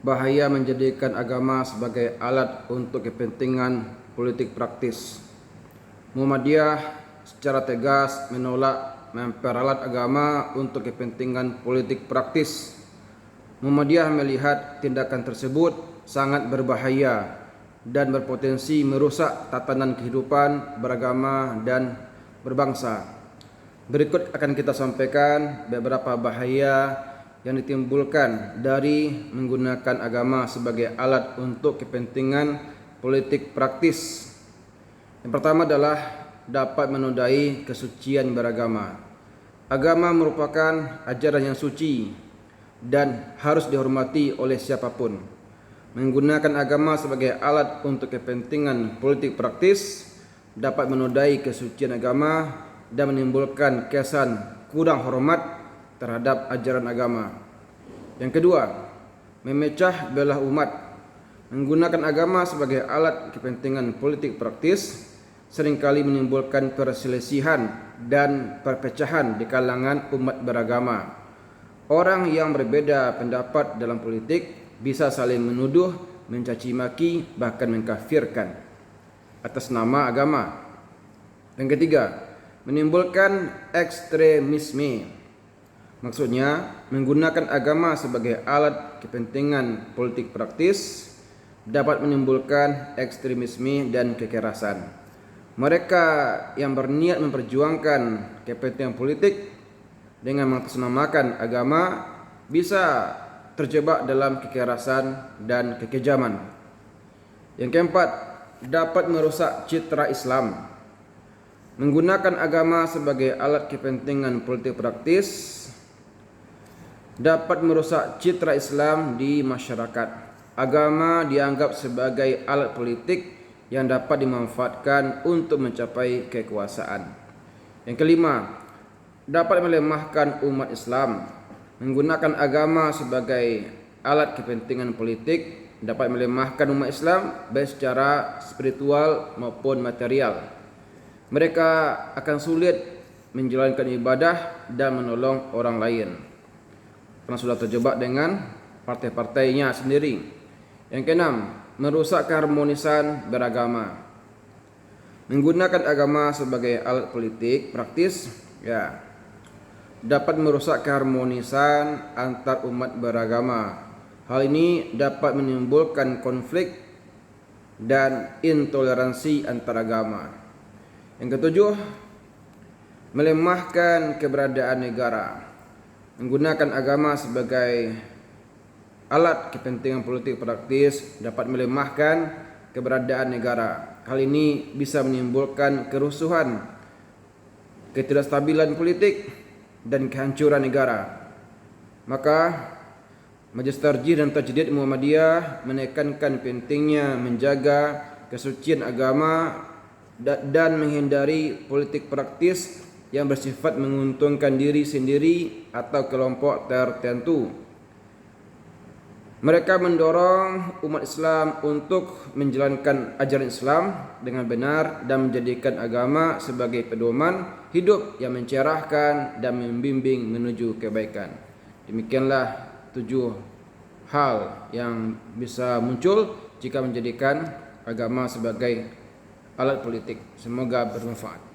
bahaya menjadikan agama sebagai alat untuk kepentingan politik praktis. Muhammadiyah secara tegas menolak memperalat agama untuk kepentingan politik praktis. Muhammadiyah melihat tindakan tersebut sangat berbahaya dan berpotensi merusak tatanan kehidupan beragama dan berbangsa. Berikut akan kita sampaikan beberapa bahaya yang ditimbulkan dari menggunakan agama sebagai alat untuk kepentingan politik praktis. Yang pertama adalah dapat menodai kesucian beragama. Agama merupakan ajaran yang suci dan harus dihormati oleh siapapun. Menggunakan agama sebagai alat untuk kepentingan politik praktis dapat menodai kesucian agama dan menimbulkan kesan kurang hormat terhadap ajaran agama. Yang kedua, memecah belah umat. Menggunakan agama sebagai alat kepentingan politik praktis seringkali menimbulkan perselisihan dan perpecahan di kalangan umat beragama. Orang yang berbeda pendapat dalam politik bisa saling menuduh, mencaci maki, bahkan mengkafirkan atas nama agama. Yang ketiga, menimbulkan ekstremisme. Maksudnya, menggunakan agama sebagai alat kepentingan politik praktis dapat menimbulkan ekstremisme dan kekerasan. Mereka yang berniat memperjuangkan kepentingan politik dengan mengatasnamakan agama bisa terjebak dalam kekerasan dan kekejaman. Yang keempat, dapat merusak citra Islam. Menggunakan agama sebagai alat kepentingan politik praktis dapat merusak citra Islam di masyarakat. Agama dianggap sebagai alat politik yang dapat dimanfaatkan untuk mencapai kekuasaan. Yang kelima, dapat melemahkan umat Islam. Menggunakan agama sebagai alat kepentingan politik dapat melemahkan umat Islam baik secara spiritual maupun material. Mereka akan sulit menjalankan ibadah dan menolong orang lain karena sudah terjebak dengan partai-partainya sendiri. Yang keenam, merusak keharmonisan beragama. Menggunakan agama sebagai alat politik praktis dapat merusak keharmonisan antar umat beragama. Hal ini dapat menimbulkan konflik dan intoleransi antar agama. Yang ketujuh, melemahkan keberadaan negara. Menggunakan agama sebagai alat kepentingan politik praktis dapat melemahkan keberadaan negara. Hal ini bisa menimbulkan kerusuhan, ketidakstabilan politik, dan kehancuran negara. Maka Majelis Tarjih dan Tajdid Muhammadiyah menekankan pentingnya menjaga kesucian agama dan menghindari politik praktis yang bersifat menguntungkan diri sendiri atau kelompok tertentu. Mereka mendorong umat Islam untuk menjalankan ajaran Islam dengan benar dan menjadikan agama sebagai pedoman hidup yang mencerahkan dan membimbing menuju kebaikan. Demikianlah 7 hal yang bisa muncul jika menjadikan agama sebagai alat politik. Semoga bermanfaat.